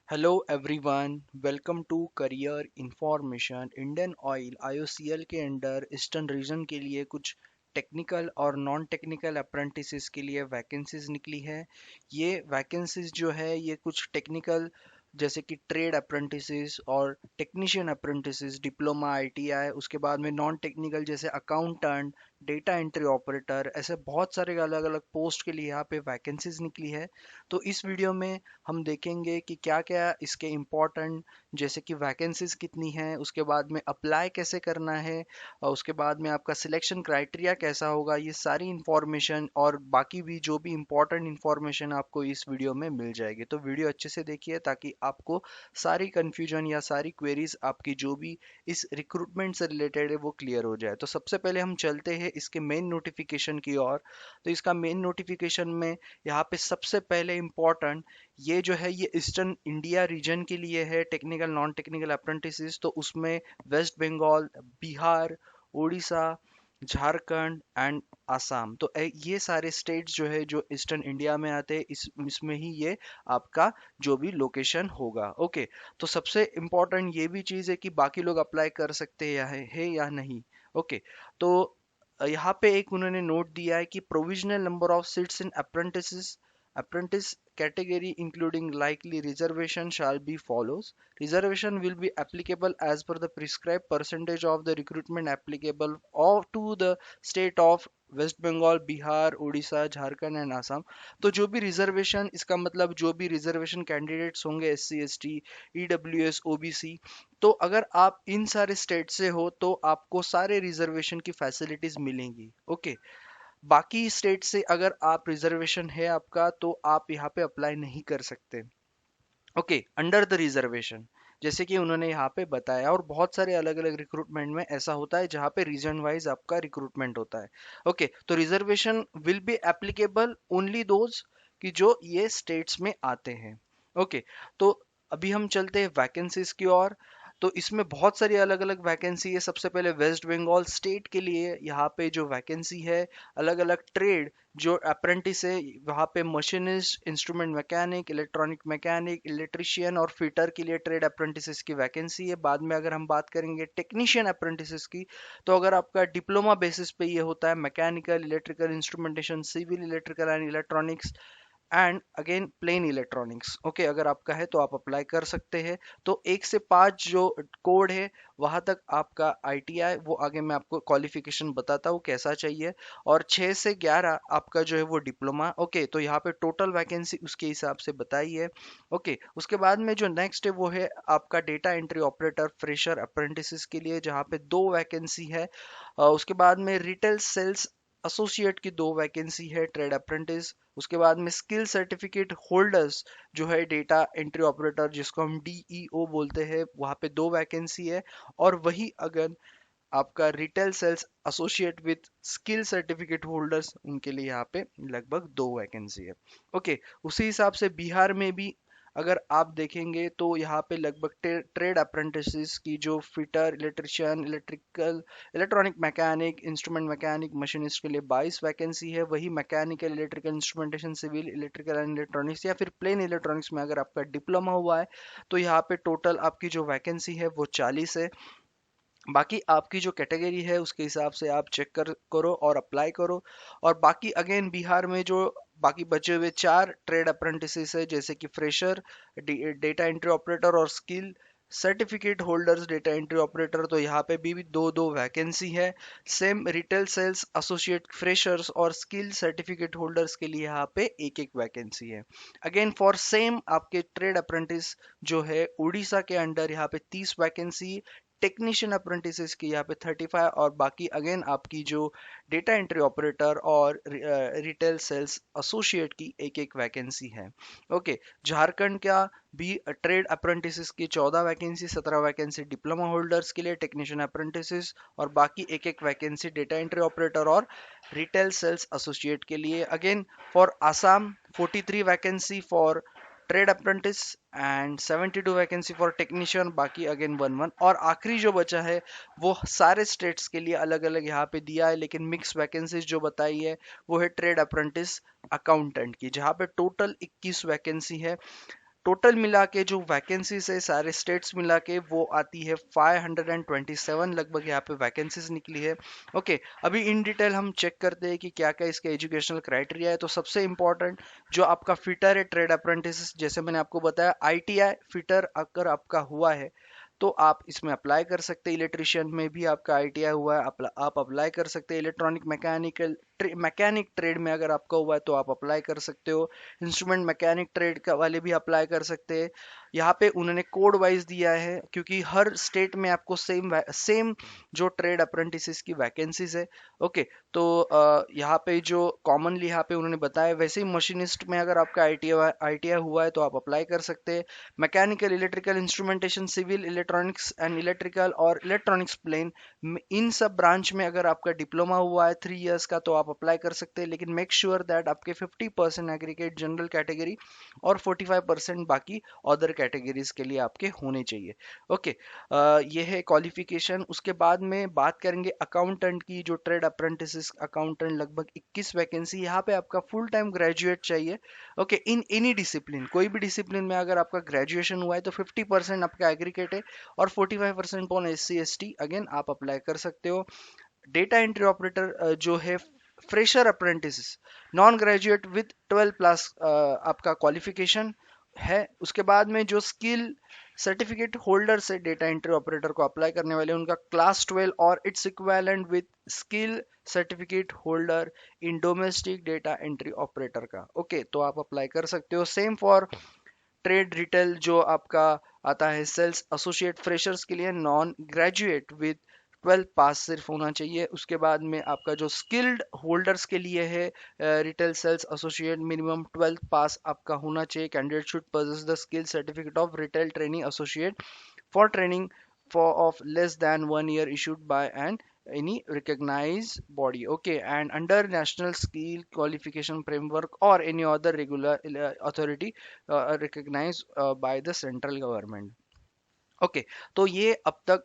Hello everyone, welcome to career information. Indian Oil IOCL के under eastern region के लिए कुछ टेक्निकल और नॉन टेक्निकल अप्रेंटिसेस के लिए वैकेंसीज निकली है। ये वैकेंसीज जो है ये कुछ टेक्निकल जैसे कि ट्रेड अप्रेंटिसेस और टेक्नीशियन अप्रेंटिसेस, डिप्लोमा आईटीआई, उसके बाद में नॉन टेक्निकल जैसे अकाउंटेंट, डेटा एंट्री ऑपरेटर, ऐसे बहुत सारे अलग अलग पोस्ट के लिए यहाँ पे वैकेंसीज निकली है। तो इस वीडियो में हम देखेंगे कि क्या क्या इसके इम्पोर्टेंट, जैसे कि वैकेंसीज कितनी हैं, उसके बाद में अप्लाई कैसे करना है, और उसके बाद में आपका सिलेक्शन क्राइटेरिया कैसा होगा, ये सारी इंफॉर्मेशन और बाकी भी जो भी इम्पोर्टेंट इंफॉर्मेशन आपको इस वीडियो में मिल जाएगी। तो वीडियो अच्छे से देखिए ताकि आपको सारी कन्फ्यूजन या सारी क्वेरीज आपकी जो भी इस रिक्रूटमेंट से रिलेटेड है वो क्लियर हो जाए। तो सबसे पहले हम चलते हैं इसके मेन नोटिफिकेशन की ओर। तो इसका मेन नोटिफिकेशन में यहाँ पे सबसे पहले इम्पोर्टेंट ये जो है ये ईस्टर्न इंडिया रीजन के लिए है, टेक्निकल नॉन टेक्निकल अप्रेंटिसेस। तो उसमें वेस्ट बंगाल, बिहार, उड़ीसा, झारखंड एंड आसाम, तो ये सारे स्टेट्स जो है जो ईस्टर्न इंडिया में आते हैं, इसमें ही ये आपका जो भी लोकेशन होगा। ओके, तो सबसे इम्पोर्टेंट ये भी चीज़ है कि बाकी लोग अप्लाई कर सकते हैं है या नहीं। ओके, तो यहाँ पे एक उन्होंने नोट दिया है कि provisional number of seats in apprentice category including likely reservation shall be follows. Reservation will be applicable as per the prescribed percentage of the recruitment applicable or to the state of West Bengal, Bihar, Orissa, Jharkhand and Assam. तो जो भी reservation, इसका मतलब जो भी reservation candidates होंगे, S C S T, E W S, O B C, तो अगर आप इन सारे स्टेट से हो तो आपको सारे रिजर्वेशन की फैसिलिटीज मिलेंगी। ओके, बाकी स्टेट से अगर आप रिजर्वेशन है आपका तो आप यहाँ पे अप्लाई नहीं कर सकते। ओके, अंडर द रिजर्वेशन, जैसे कि उन्होंने यहाँ पे बताया, और बहुत सारे अलग अलग रिक्रूटमेंट में ऐसा होता है जहाँ पे रीजन वाइज आपका रिक्रूटमेंट होता है। ओके, तो reservation will be applicable only those कि जो ये स्टेट्स में आते हैं। ओके, तो अभी हम चलते हैं वैकेंसीज की ओर। तो इसमें बहुत सारी अलग अलग वैकेंसी है। सबसे पहले वेस्ट बंगाल स्टेट के लिए यहाँ पे जो वैकेंसी है, अलग अलग ट्रेड जो अप्रेंटिस है वहाँ पे machinist, instrument mechanic, electronic mechanic, electrician और फिटर के लिए ट्रेड अप्रेंटिसेस की वैकेंसी है। बाद में अगर हम बात करेंगे टेक्नीशियन अप्रेंटिसेस की, तो अगर आपका डिप्लोमा बेसिस पे ये होता है mechanical, electrical, instrumentation, civil, electrical and electronics and again plain electronics. Okay, अगर आपका है तो आप अप्लाई कर सकते हैं। तो 1 से 5 जो कोड है वहां तक आपका आईटीआई, वो आगे मैं आपको क्वालिफिकेशन बताता हूँ कैसा चाहिए। और 6 से 11 आपका जो है वो डिप्लोमा। ओके, तो यहाँ पे टोटल वैकेंसी उसके हिसाब से बताई है। ओके, उसके बाद में जो नेक्स्ट है वो है आपका data entry operator fresher apprentice के लिए, जहाँ पे 2 वैकेंसी है। उसके बाद में रिटेल सेल्स एसोसिएट की 2 वैकेंसी है, ट्रेड अप्रेंटिस। उसके बाद में स्किल सर्टिफिकेट होल्डर्स जो है डेटा एंट्री ऑपरेटर, जिसको हम डीईओ बोलते हैं, वहाँ पे 2 वैकेंसी है। और वही अगर आपका retail sales associate with skill certificate holders, उनके लिए यहाँ पे लगभग 2 वैकेंसी है। ओके, उसी हिसाब से बिहार में भी अगर आप देखेंगे तो यहाँ पे लगभग ट्रेड अप्रेंटिस की जो fitter, electrician, electrical, electronic mechanic, instrument mechanic, machinist के लिए 22 वैकेंसी है। वही mechanical, electrical, instrumentation, civil, electrical and electronics या फिर प्लेन इलेक्ट्रॉनिक्स में अगर आपका डिप्लोमा हुआ है तो यहाँ पे टोटल आपकी जो वैकेंसी है वो 40 है। बाकी आपकी जो कैटेगरी है उसके हिसाब से आप चेक करो और अप्लाई करो। और बाकी अगेन बिहार में जो बाकी बचे हुए 4 ट्रेड अप्रेंटिसेस है, जैसे कि फ्रेशर, डेटा एंट्री ऑपरेटर और skill certificate holders data entry operator, तो यहाँ पे भी दो दो वैकेंसी है। Same retail sales associate freshers और स्किल सर्टिफिकेट होल्डर्स के लिए यहाँ पे एक एक वैकेंसी है। अगेन फॉर सेम आपके ट्रेड अप्रेंटिस जो है उड़ीसा के अंडर, यहाँ पे 30 वैकेंसी। टेक्नीशियन अप्रेंटिसेस की यहाँ पे 35। और बाकी अगेन आपकी जो डेटा एंट्री ऑपरेटर और रिटेल सेल्स एसोसिएट की एक एक वैकेंसी है। ओके, झारखंड का भी ट्रेड अप्रेंटिसेस की 14 वैकेंसी, 17 वैकेंसी डिप्लोमा होल्डर्स के लिए टेक्नीशियन अप्रेंटिसेस, और बाकी एक एक वैकेंसी डेटा एंट्री ऑपरेटर और रिटेल सेल्स एसोसिएट के लिए। Again for Assam 43 vacancy for trade apprentice and 72 vacancy for technician, बाकी अगेन 1-1। और आखिरी जो बचा है वो सारे स्टेट्स के लिए अलग अलग यहाँ पे दिया है, लेकिन मिक्स वैकेंसीज जो बताई है वो है ट्रेड अप्रेंटिस अकाउंटेंट की, जहाँ पे टोटल 21 वैकेंसी है। टोटल मिला के जो वैकेंसीज है सारे स्टेट्स मिला के वो आती है 527 लगभग यहाँ पे वैकेंसीज निकली है। ओके, अभी इन डिटेल हम चेक करते हैं कि क्या क्या इसका एजुकेशनल क्राइटेरिया है। तो सबसे इंपॉर्टेंट जो आपका फिटर है ट्रेड अप्रेंटिस, जैसे मैंने आपको बताया आईटीआई फिटर अगर आपका हुआ है तो आप इसमें अप्लाई कर सकते हैं। इलेक्ट्रिशियन में भी आपका आईटीआई हुआ है, आप अप्लाई कर सकते हैं। इलेक्ट्रॉनिक मैकेनिक ट्रेड में अगर आपका हुआ है तो आप अप्लाई कर सकते हो। इंस्ट्रूमेंट मैकेनिक ट्रेड का वाले भी अप्लाई कर सकते हैं। यहाँ पे उन्होंने कोड वाइज दिया है क्योंकि हर स्टेट में आपको सेम जो ट्रेड अप्रेंटिस की वैकेंसीज है। ओके, तो यहाँ पे जो कॉमनली यहाँ पे उन्होंने बताया, वैसे ही मशीनिस्ट में अगर आपका आईटीआई हुआ है तो आप अप्लाई कर सकते हैं। Mechanical, electrical, instrumentation, civil, electronics and electrical और इलेक्ट्रॉनिक्स प्लेन, इन सब ब्रांच में अगर आपका डिप्लोमा हुआ है 3 इयर्स का तो आप अप्लाई कर सकते हैं। लेकिन मेक श्योर दैट आपके 50% एग्रीगेट जनरल कैटेगरी और 45% बाकी अदर कैटेगरीज के लिए आपके होने चाहिए। ओके, ये है क्वालिफिकेशन। उसके बाद में बात करेंगे अकाउंटेंट की, जो ट्रेड अप्रेंटिस अकाउंटेंट लगभग 21 वैकेंसी। यहाँ पे आपका फुल टाइम ग्रेजुएट चाहिए। ओके, इन एनी डिसिप्लिन, कोई भी डिसिप्लिन में अगर आपका ग्रेजुएशन हुआ है तो 50% आपका एग्रीगेट है और 45% ऑन SC ST अगेन आप अप्लाई कर सकते हो। डेटा एंट्री ऑपरेटर जो है fresher apprentice, non graduate with 12 plus आपका क्वालिफिकेशन है। उसके बाद में जो स्किल सर्टिफिकेट होल्डर से डेटा एंट्री ऑपरेटर को अप्लाई करने वाले उनका क्लास 12 और its equivalent with skill certificate holder in domestic data entry operator का। ओके, तो आप अप्लाई कर सकते हो। सेम फॉर ट्रेड रिटेल जो आपका आता है सेल्स एसोसिएट फ्रेशर्स के लिए नॉन ग्रेजुएट विद 12 पास सिर्फ होना चाहिए। उसके बाद में आपका जो स्किल्ड होल्डर्स के लिए है रिटेल सेल्स एसोसिएट, मिनिमम 12 पास आपका होना चाहिए। Candidate should possess the skill certificate of retail training associate for training for of less than 1 year issued by an any recognized body. Okay, and under national skill qualification framework or any other regular authority recognized by the central government. Okay, तो ये अब तक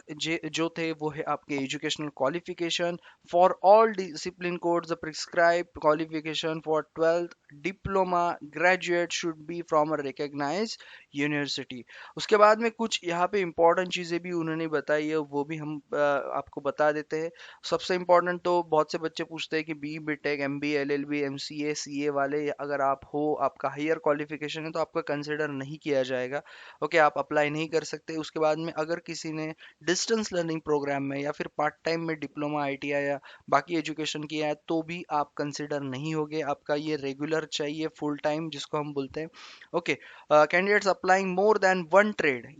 जो थे वो है आपके educational qualification for all discipline codes. The prescribe qualification for 12th diploma graduate should be from a recognize university. उसके बाद में कुछ यहाँ पे इंपॉर्टेंट चीज़ें भी उन्होंने बताई है, वो भी हम आपको बता देते हैं। सबसे इंपॉर्टेंट तो बहुत से बच्चे पूछते हैं कि BTech MBA LLB MCA CA वाले अगर आप हो, आपका हायर क्वालिफिकेशन है तो आपका कंसिडर नहीं किया जाएगा। ओके, आप अप्लाई नहीं कर सकते। उसके बाद में अगर किसी ने डिस्टेंस लर्निंग प्रोग्राम में या फिर पार्ट टाइम में डिप्लोमा ITI या बाकी एजुकेशन किया है तो भी आप कंसिडर नहीं होगे। आपका ये रेगुलर चाहिए, फुल टाइम जिसको हम बोलते हैं। Okay, candidates applying more than one trade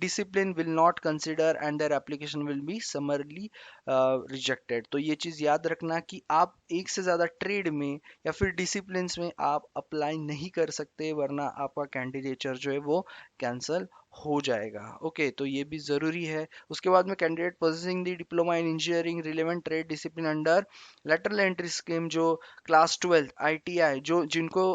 discipline will not consider and their application will be summarily rejected। तो ये चीज़ याद रखना कि आप एक से ज़्यादा ट्रेड में या फिर डिसिप्लिन में आप अप्लाई नहीं कर सकते, वरना आपका कैंडिडेचर जो है वो कैंसिल हो जाएगा। ओके, तो ये भी ज़रूरी है। उसके बाद में candidate possessing the diploma in engineering relevant trade discipline under lateral entry scheme, जो क्लास 12 ITI, जो जिनको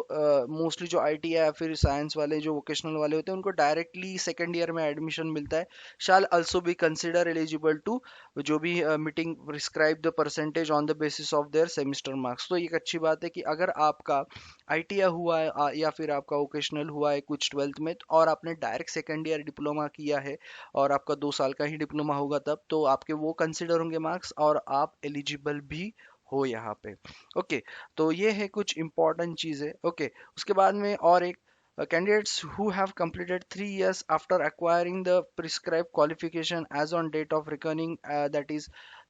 मोस्टली जो ITI या फिर साइंस वाले जो वोकेशनल वाले होते हैं उनको डायरेक्टली सेकेंड ईयर में एडमिशन मिलता है, shall also be consider eligible to जो भी meeting prescribe the percentage on the basis of their semester marks. तो एक अच्छी बात है कि अगर आपका ITI हुआ है या फिर आपका वोकेशनल हुआ है कुछ 12th में और आपने डायरेक्ट सेकेंड ईयर डिप्लोमा किया है और आपका 2 साल का ही डिप्लोमा होगा तब तो आपके वो कंसिडर होंगे मार्क्स और आप एलिजिबल भी हो यहाँ पे। ओके, तो ये है कुछ इंपॉर्टेंट चीज़ें। ओके, उसके बाद में और एक candidates who have completed 3 years after acquiring the prescribed qualification as on date of reckoning that is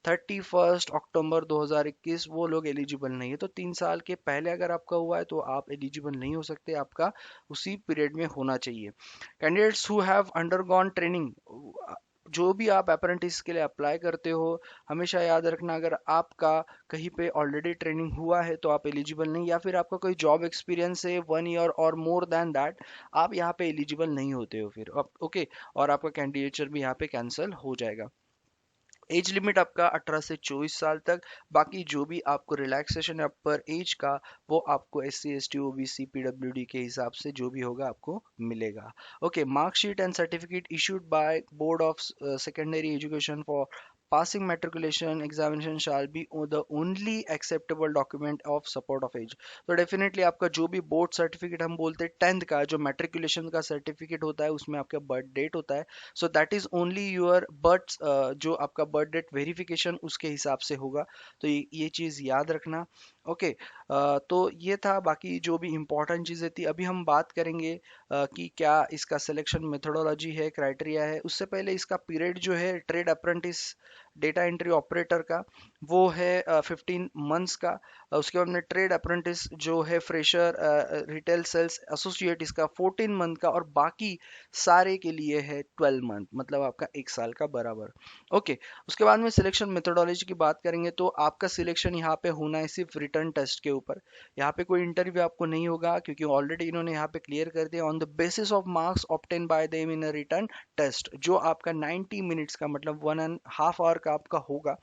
31st October 2021 वो लोग एलिजिबल नहीं है। तो 3 साल के पहले अगर आपका हुआ है तो आप एलिजिबल नहीं हो सकते, आपका उसी पीरियड में होना चाहिए। Candidates who have undergone training, जो भी आप अप्रेंटिस के लिए अप्लाई करते हो हमेशा याद रखना अगर आपका कहीं पे ऑलरेडी ट्रेनिंग हुआ है तो आप एलिजिबल नहीं, या फिर आपका कोई जॉब एक्सपीरियंस है 1 ईयर और मोर देन दैट आप यहाँ पे एलिजिबल नहीं होते हो फिर। ओके, और आपका कैंडिडेचर भी यहाँ पे कैंसिल हो जाएगा। एज लिमिट आपका 18 से 24 साल तक। बाकी जो भी आपको रिलैक्सेशन है पर एज का वो आपको SC ST OBC PWD के हिसाब से जो भी होगा आपको मिलेगा। Okay, marksheet and certificate issued by board of secondary education for passing matriculation examination shall be the only acceptable document of support of age। तो डेफिनेटली आपका जो भी बोर्ड सर्टिफिकेट हम बोलते हैं 10th का जो मैट्रिकुलेशन का सर्टिफिकेट होता है उसमें आपका बर्थ डेट होता है, so that is only your birth, जो आपका बर्थ डेट वेरिफिकेशन उसके हिसाब से होगा। तो ये चीज़ याद रखना। ओके, तो ये था, बाकी जो भी इम्पोर्टेंट चीज़ें थी अभी हम बात करेंगे कि क्या इसका सिलेक्शन मेथोडोलॉजी है, क्राइटेरिया है। उससे पहले इसका पीरियड जो है trade apprentice data entry operator का वो है 15 मंथ्स का। उसके बाद में ट्रेड अप्रेंटिस जो है फ्रेशर रिटेल सेल्स एसोसिएट इसका 14 मंथ का, और बाकी सारे के लिए है 12 मंथ, मतलब आपका 1 साल का बराबर। ओके, उसके बाद में सिलेक्शन मेथोडोलॉजी की बात करेंगे तो आपका सिलेक्शन यहाँ पे होना है सिर्फ रिटर्न टेस्ट के ऊपर। यहाँ पे कोई इंटरव्यू आपको नहीं होगा, क्योंकि ऑलरेडी इन्होंने यहाँ पे क्लियर कर दिया on the basis of marks obtain by them in a written test, जो आपका 90 मिनट्स का मतलब 1.5 आवर का आपका होगा।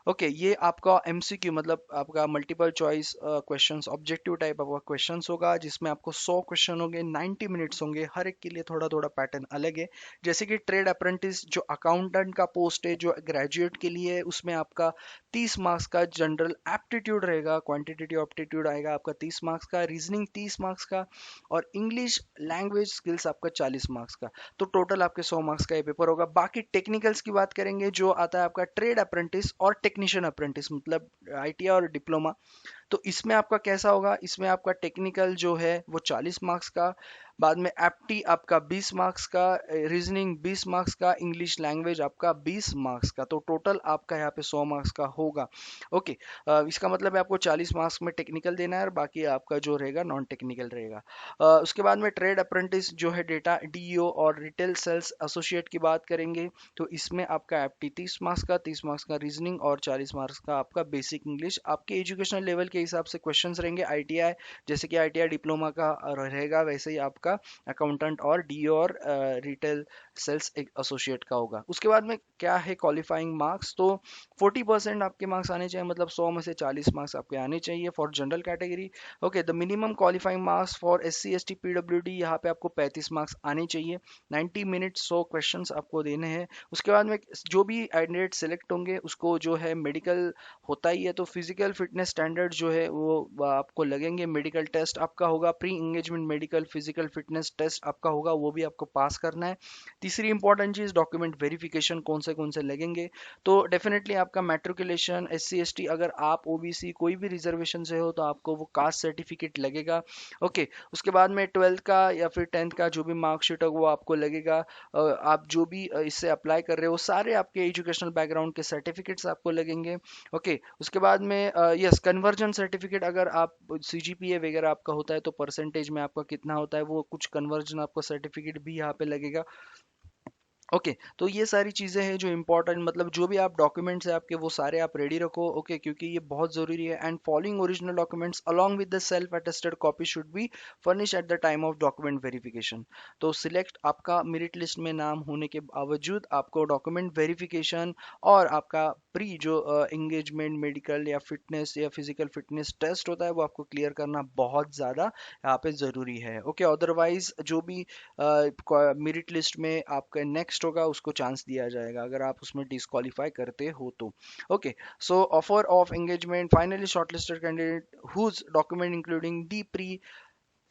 ओके, ये आपका एमसीक्यू मतलब आपका multiple choice questions, objective type आपका क्वेश्चंस होगा, जिसमें आपको 100 क्वेश्चन होंगे, 90 मिनट्स होंगे, हर एक के लिए थोड़ा थोड़ा पैटर्न अलग है। जैसे कि ट्रेड अप्रेंटिस जो अकाउंटेंट का पोस्ट है जो ग्रेजुएट के लिए है, उसमें आपका 30 मार्क्स का जनरल एप्टीट्यूड रहेगा, क्वांटिटेटिव एप्टीट्यूड आएगा आपका 30 मार्क्स का, रीजनिंग 30 मार्क्स का, और इंग्लिश लैंग्वेज स्किल्स आपका 40 मार्क्स का। तो टोटल आपके 100 मार्क्स का ये पेपर होगा। बाकी टेक्निकल्स की बात करेंगे, जो आता है आपका ट्रेड अप्रेंटिस और टेक्नीशियन अप्रेंटिस मतलब आईटीआई और डिप्लोमा। तो इसमें आपका कैसा होगा, इसमें आपका टेक्निकल जो है वो 40 मार्क्स का, बाद में एप्टी आपका 20 मार्क्स का, रीजनिंग 20 मार्क्स का, इंग्लिश लैंग्वेज आपका 20 मार्क्स का। तो टोटल आपका यहाँ पे 100 मार्क्स का होगा। ओके, इसका मतलब है आपको 40 मार्क्स में टेक्निकल देना है और बाकी आपका जो रहेगा नॉन टेक्निकल रहेगा। उसके बाद में ट्रेड अप्रेंटिस जो है डेटा डीईओ और रिटेल सेल्स एसोसिएट की बात करेंगे, तो इसमें आपका एप्टी 30 मार्क्स का, 30 मार्क्स का रीजनिंग और 40 मार्क्स का आपका बेसिक इंग्लिश। आपके एजुकेशनल लेवल के हिसाब से क्वेश्चंस रहेंगे। आईटीआई जैसे कि आईटीआई डिप्लोमा का रहेगा, वैसे ही आपका अकाउंटेंट और डीईओ और रिटेल सेल्स एसोसिएट का होगा। उसके बाद में क्या है क्वालिफाइंग मार्क्स, तो 40% आपके मार्क्स आने चाहिए, मतलब 100 में से 40 मार्क्स आपके आने चाहिए for general category. Okay, the minimum qualifying marks for SC ST PWD, यहाँ पे आपको 35 मार्क्स आने चाहिए। 90 मिनट 100 क्वेश्चंस आपको देने हैं। उसके बाद में जो भी कैंडिडेट सेलेक्ट होंगे उसको जो है मेडिकल होता ही है, तो फिजिकल फिटनेस स्टैंडर्ड जो है वो आपको लगेंगे। मेडिकल टेस्ट आपका होगा, pre engagement medical physical fitness test आपका होगा, वो भी आपको पास करना है। तीसरी इंपॉर्टेंट चीज डॉक्यूमेंट वेरिफिकेशन कौन से लगेंगे, तो डेफिनेटली आपका मैट्रिकुलेशन एससी एसटी, अगर आप ओबीसी कोई भी रिजर्वेशन से हो तो आपको वो कास्ट सर्टिफिकेट लगेगा। ओके, उसके बाद में 12th का या फिर 10th का जो भी मार्कशीट होगा वो आपको लगेगा। आप जो भी इससे अप्लाई कर रहे हो सारे आपके एजुकेशनल बैकग्राउंड के सर्टिफिकेट्स आपको लगेंगे। ओके, उसके बाद में यस कन्वर्जन सर्टिफिकेट, अगर आप सीजीपीए वगैरह आपका होता है तो परसेंटेज में आपका कितना होता है वो कुछ कन्वर्जन आपका सर्टिफिकेट भी यहाँ पे लगेगा। ओके, तो ये सारी चीज़ें हैं जो इंपॉर्टेंट, मतलब जो भी आप डॉक्यूमेंट्स है आपके वो सारे आप रेडी रखो। ओके, क्योंकि ये बहुत ज़रूरी है। And following original documents along with the self attested copy should be furnish at the time of document verification. तो सिलेक्ट आपका मेरिट लिस्ट में नाम होने के बावजूद आपको डॉक्यूमेंट वेरिफिकेशन और आपका प्री जो एंगेजमेंट मेडिकल या फिटनेस या फिजिकल फिटनेस टेस्ट होता है वो आपको क्लियर करना बहुत ज़्यादा यहाँ पे ज़रूरी है। ओके, अदरवाइज जो भी मेरिट लिस्ट में आपका नेक्स्ट होगा उसको चांस दिया जाएगा अगर आप उसमें डिस्क्वालीफाई करते हो तो। Okay, so offer of engagement finally shortlisted candidate whose document including the pre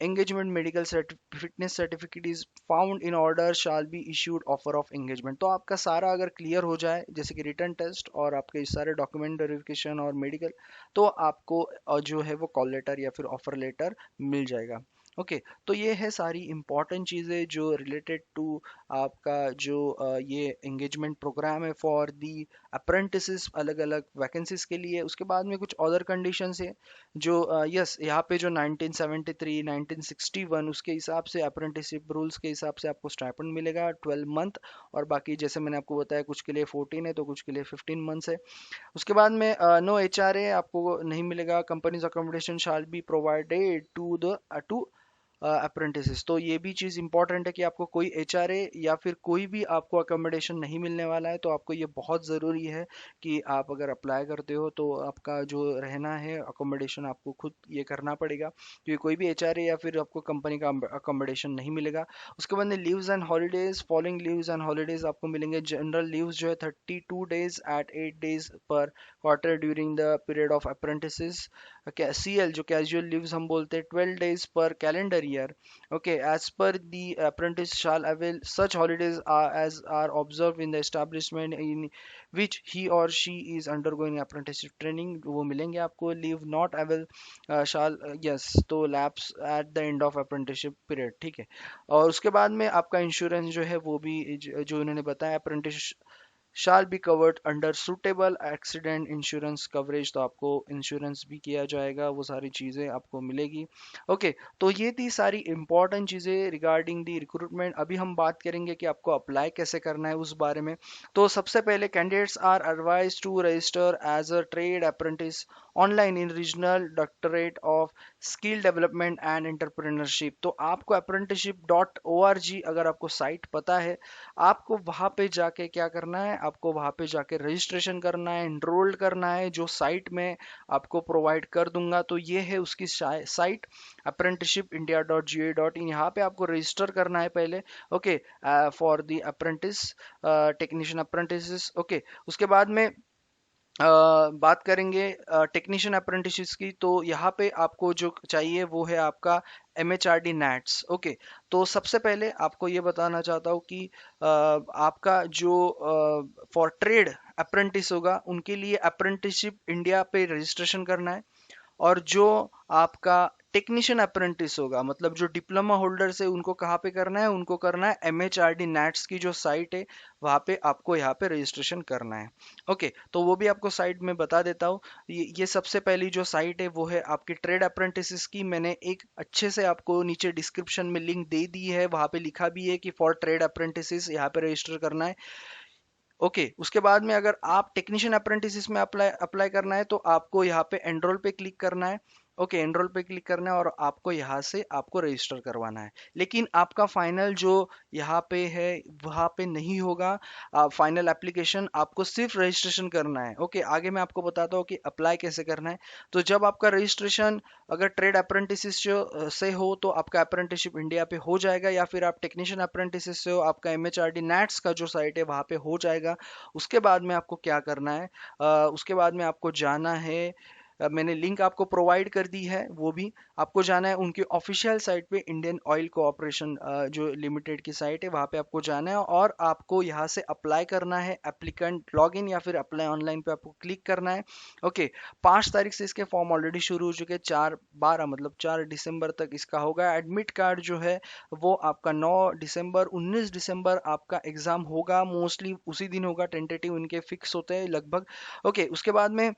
engagement medical fitness certificate is found in order shall be issued offer of engagement। तो आपका सारा अगर क्लियर हो जाए जैसे कि रिटर्न टेस्ट और आपके सारे डॉक्यूमेंट वेरिफिकेशन और मेडिकल, तो आपको जो है वो कॉल लेटर या फिर ऑफर लेटर मिल जाएगा। ओके, तो ये है सारी इंपॉर्टेंट चीज़ें जो रिलेटेड टू आपका जो ये एंगेजमेंट प्रोग्राम है फॉर दी अप्रेंटिसेस अलग अलग वैकेंसीज के लिए। उसके बाद में कुछ अदर कंडीशंस है जो यस यहाँ पे जो 1973 1961 उसके हिसाब से अप्रेंटिसशिप रूल्स के हिसाब से आपको स्टाइपेंड मिलेगा 12 मंथ, और बाकी जैसे मैंने आपको बताया कुछ के लिए 14 है तो कुछ के लिए 15 मंथ्स है। उसके बाद में नो एचआरए आपको नहीं मिलेगा। Company's accommodation shall be provided to apprentices. तो ये भी चीज़ इंपॉर्टेंट है कि आपको कोई एचआरए या फिर कोई भी आपको अकोमोडेशन नहीं मिलने वाला है, तो आपको ये बहुत ज़रूरी है कि आप अगर अप्लाई करते हो तो आपका जो रहना है अकोमोडेशन आपको खुद ये करना पड़ेगा, क्योंकि कोई भी एचआरए या फिर आपको कंपनी का अकोमोडेशन नहीं मिलेगा। उसके बाद में leaves and holidays, following leaves and holidays आपको मिलेंगे। जनरल लीव्स जो है 32 days at 8 days per quarter during the period of apprentices. CL जो कैजुअल लीव्स हम बोलते हैं 12 days per calendar year. Okay, as per the apprentice shall avail such holidays as are observed in the establishment in which he or she is undergoing apprenticeship training, वो मिलेंगे आपको। Leave not avail shall yes to lapse at the end of apprenticeship period, ठीक है। और उसके बाद में आपका इंश्योरेंस जो है वो भी जो इन्होंने बताया, apprentice shall be covered under suitable accident insurance coverage, तो आपको इंश्योरेंस भी किया जाएगा, वो सारी चीज़ें आपको मिलेगी। ओके, तो ये थी सारी इंपॉर्टेंट चीज़ें रिगार्डिंग दी रिक्रूटमेंट। अभी हम बात करेंगे कि आपको अप्लाई कैसे करना है उस बारे में। तो सबसे पहले candidates are advise to register as a trade apprentice online in regional directorate of skill development and entrepreneurship. तो आपको apprenticeship.org अगर आपको साइट पता है, आपको वहां पे जाके क्या करना है, आपको वहां पे जाके रजिस्ट्रेशन करना है, एनरोल्ड करना है, जो साइट में आपको प्रोवाइड कर दूंगा। तो ये है उसकी साइट apprenticeshipindia.ga.in। यहाँ पे आपको रजिस्टर करना है पहले। Okay, for the apprentice technician apprentice. Okay, उसके बाद में बात करेंगे टेक्नीशियन अप्रेंटिस की। तो यहाँ पे आपको जो चाहिए वो है आपका MHRD नैट्स। ओके, तो सबसे पहले आपको ये बताना चाहता हूँ कि आपका जो फॉर ट्रेड अप्रेंटिस होगा उनके लिए अप्रेंटिसशिप इंडिया पे रजिस्ट्रेशन करना है। और जो आपका टेक्नीशियन अप्रेंटिस होगा, मतलब जो डिप्लोमा होल्डर्स है, उनको कहाँ पे करना है, उनको करना है MHRD नैट्स की जो साइट है वहाँ पे आपको यहाँ पे रजिस्ट्रेशन करना है। ओके, तो वो भी आपको साइट में बता देता हूँ। ये सबसे पहली जो साइट है वो है आपकी ट्रेड अप्रेंटिस की। मैंने एक अच्छे से आपको नीचे डिस्क्रिप्शन में लिंक दे दी है, वहाँ पे लिखा भी है कि फॉर ट्रेड अप्रेंटिस यहाँ पे रजिस्टर करना है। ओके, उसके बाद में अगर आप टेक्नीशियन अप्रेंटिस में अप्लाई अप्लाई करना है तो आपको यहाँ पे एनरोल पे क्लिक करना है। ओके, एनरोल पे क्लिक करना है और आपको यहाँ से आपको रजिस्टर करवाना है। लेकिन आपका फाइनल जो यहाँ पे है वहाँ पे नहीं होगा फाइनल एप्लीकेशन, आपको सिर्फ रजिस्ट्रेशन करना है। ओके, आगे मैं आपको बताता हूँ कि अप्लाई कैसे करना है। तो जब आपका रजिस्ट्रेशन अगर ट्रेड अप्रेंटिस से हो तो आपका अप्रेंटिसशिप इंडिया पे हो जाएगा, या फिर आप टेक्नीशियन अप्रेंटिस से हो आपका MHRD नैट्स का जो साइट है वहाँ पे हो जाएगा। उसके बाद में आपको क्या करना है, उसके बाद में आपको जाना है, मैंने लिंक आपको प्रोवाइड कर दी है, वो भी आपको जाना है उनकी ऑफिशियल साइट पे, इंडियन ऑयल कोऑपरेशन जो लिमिटेड की साइट है वहाँ पे आपको जाना है और आपको यहाँ से अप्लाई करना है। एप्लीकेंट लॉगिन या फिर अप्लाई ऑनलाइन पे आपको क्लिक करना है। ओके, 5 तारीख से इसके फॉर्म ऑलरेडी शुरू हो चुके हैं, 4/12 मतलब 4 दिसंबर तक इसका होगा। एडमिट कार्ड जो है वो आपका 9 दिसंबर, 19 दिसंबर आपका एग्जाम होगा, मोस्टली उसी दिन होगा, टेंटेटिव इनके फिक्स होते हैं लगभग। ओके, उसके बाद में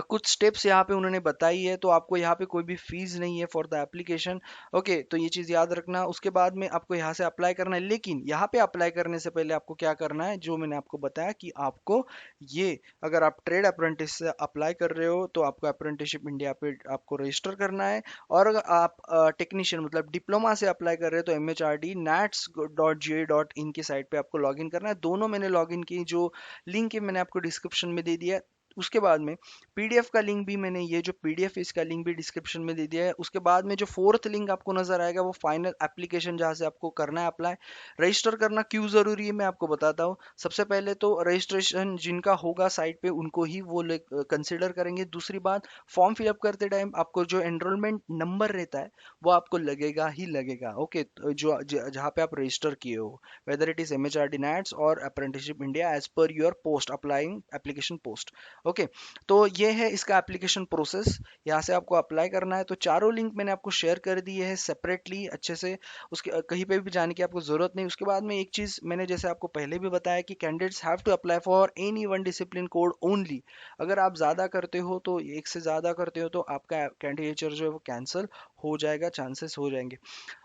कुछ स्टेप्स यहाँ पे उन्होंने बताई है, तो आपको यहाँ पे कोई भी फीस नहीं है फॉर द एप्लीकेशन। ओके, तो ये चीज़ याद रखना। उसके बाद में आपको यहाँ से अप्लाई करना है, लेकिन यहाँ पे अप्लाई करने से पहले आपको क्या करना है, जो मैंने आपको बताया कि आपको ये अगर आप ट्रेड अप्रेंटिस से अप्लाई कर रहे हो तो आपको अप्रेंटिसशिप इंडिया पे आपको रजिस्टर करना है। और अगर आप टेक्नीशियन मतलब डिप्लोमा से अप्लाई कर रहे हो तो MHRD nats.ga.in की साइट पे आपको लॉगिन करना है। दोनों मैंने लॉगिन की, जो लिंक है मैंने आपको डिस्क्रिप्शन में दे दिया है। उसके बाद में पीडीएफ का लिंक भी मैंने, ये जो पीडीएफ है इसका लिंक भी डिस्क्रिप्शन में दे दिया है। उसके बाद में जो फोर्थ लिंक आपको नजर आएगा वो फाइनल एप्लीकेशन, जहाँ से आपको करना है अप्लाई। रजिस्टर करना क्यों जरूरी है मैं आपको बताता हूँ। सबसे पहले तो रजिस्ट्रेशन जिनका होगा साइट पे उनको ही वो कंसिडर करेंगे। दूसरी बात, फॉर्म फिलअप करते टाइम आपको जो एनरोलमेंट नंबर रहता है वो आपको लगेगा ही लगेगा। ओके, जो जहाँ पे आप रजिस्टर किए हो, whether it is MHRD NATS और apprenticeship India as per your post applying application post. Okay, तो ये है इसका एप्लीकेशन प्रोसेस, यहाँ से आपको अप्लाई करना है। तो चारों लिंक मैंने आपको शेयर कर दिए है सेपरेटली अच्छे से, उसके कहीं पे भी जाने की आपको जरूरत नहीं। उसके बाद में एक चीज मैंने जैसे आपको पहले भी बताया कि candidates have to apply for any one discipline code only. अगर आप ज्यादा करते हो तो एक से ज्यादा करते हो तो आपका कैंडिडेचर जो है वो कैंसिल हो जाएगा, चांसेस हो जाएंगे।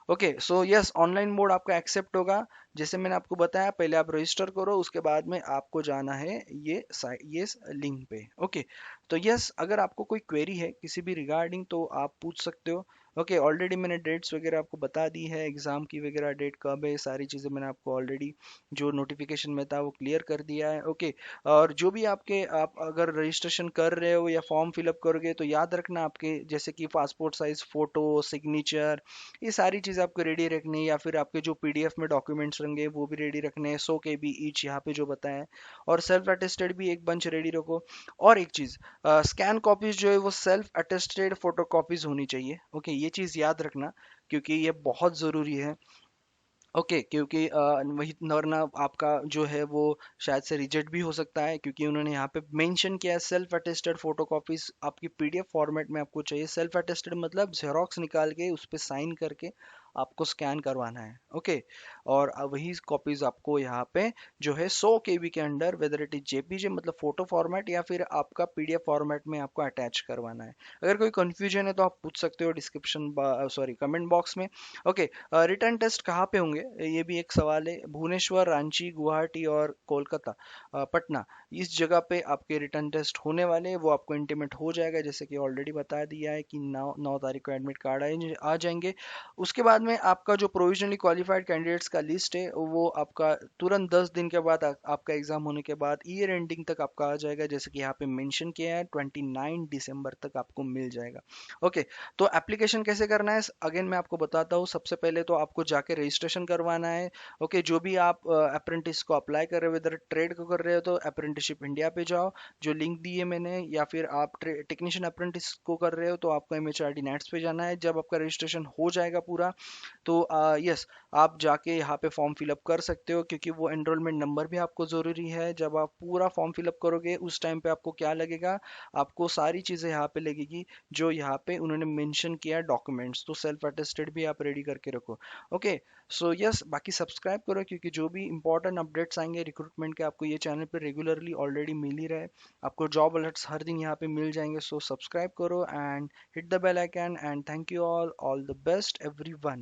Okay, so yes, online mode आपका एक्सेप्ट होगा। जैसे मैंने आपको बताया, पहले आप रजिस्टर करो, उसके बाद में आपको जाना है ये लिंक पे। ओके, तो यस, अगर आपको कोई क्वेरी है किसी भी रिगार्डिंग तो आप पूछ सकते हो। ओके, ऑलरेडी मैंने डेट्स वगैरह आपको बता दी है, एग्जाम की वगैरह डेट कब है, सारी चीज़ें मैंने आपको ऑलरेडी जो नोटिफिकेशन में था वो क्लियर कर दिया है। ओके, और जो भी आप अगर रजिस्ट्रेशन कर रहे हो या फॉर्म फिलअप करोगे तो याद रखना आपके जैसे कि पासपोर्ट साइज फोटो, सिग्नेचर, ये सारी चीज़ें आपको रेडी रखनी है, या फिर आपके जो पीडीएफ में डॉक्यूमेंट्स रहेंगे वो भी रेडी रखने हैं, 100 KB ईच यहाँ पे जो बताया है। और सेल्फ अटेस्टेड भी एक बंच रेडी रखो। और एक चीज़, स्कैन कॉपीज जो है वो सेल्फ अटेस्टेड फोटो कॉपीज होनी चाहिए। ओके, ये चीज़ याद रखना क्योंकि ये बहुत ज़रूरी है। ओके, क्योंकि वही वरना आपका जो है वो शायद से रिजेक्ट भी हो सकता है, क्योंकि उन्होंने यहाँ पे मेंशन किया है सेल्फ अटेस्टेड फोटो कॉपीज आपकी पीडीएफ फॉर्मेट में आपको चाहिए। सेल्फ अटेस्टेड मतलब जेरोक्स निकाल के उस पर साइन करके आपको स्कैन करवाना है। ओके, और वही कॉपीज आपको यहाँ पे जो है 100 KB के under, weather it is JPG मतलब फोटो फॉर्मेट या फिर आपका पीडीएफ फॉर्मेट में आपको अटैच करवाना है। अगर कोई कंफ्यूजन है तो आप पूछ सकते हो डिस्क्रिप्शन सॉरी कमेंट बॉक्स में। ओके, रिटर्न टेस्ट कहाँ पे होंगे, ये भी एक सवाल है। भुवनेश्वर, रांची, गुवाहाटी और कोलकाता, पटना, इस जगह पे आपके रिटर्न टेस्ट होने वाले हैं। वो आपको इंटीमेट हो जाएगा, जैसे कि ऑलरेडी बता दिया है कि 9 तारीख को एडमिट कार्ड आ जाएंगे। उसके बाद में आपका जो प्रोविजनली क्वालिफाइड कैंडिडेट्स का लिस्ट है वो आपका तुरंत 10 दिन के बाद आपका एग्जाम होने के बाद ईयर एंडिंग तक आपका आ जाएगा, जैसे कि यहाँ पे मेंशन किया है 29 दिसंबर तक आपको मिल जाएगा। ओके, तो एप्लीकेशन कैसे करना है अगेन मैं आपको बताता हूँ। सबसे पहले तो आपको जाके रजिस्ट्रेशन करवाना है। ओके, जो भी आप अप्रेंटिस को अप्लाई कर रहे हो, इधर ट्रेड को कर रहे हो तो अप्रेंटिसशिप इंडिया पे जाओ, जो लिंक दी है मैंने, या फिर आप टेक्नीशियन अप्रेंटिस को कर रहे हो तो आपको MHRD नेट्स पे जाना है। जब आपका रजिस्ट्रेशन हो जाएगा पूरा तो यस, आप जाके यहाँ पे फॉर्म फिलअप कर सकते हो, क्योंकि वो एनरोलमेंट नंबर भी आपको ज़रूरी है। जब आप पूरा फॉर्म फिलअप करोगे उस टाइम पे आपको क्या लगेगा, आपको सारी चीज़ें यहाँ पे लगेगी जो यहाँ पे उन्होंने मेंशन किया है डॉक्यूमेंट्स, तो सेल्फ अटेस्टेड भी आप रेडी करके रखो। ओके, सो यस, बाकी सब्सक्राइब करो क्योंकि जो भी इंपॉर्टेंट अपडेट्स आएंगे रिक्रूटमेंट के आपको ये चैनल पे रेगुलरली ऑलरेडी मिल ही रहे। आपको जॉब अलर्ट्स हर दिन यहाँ पे मिल जाएंगे, सो सब्सक्राइब करो and hit the bell icon and thank you all the best everyone.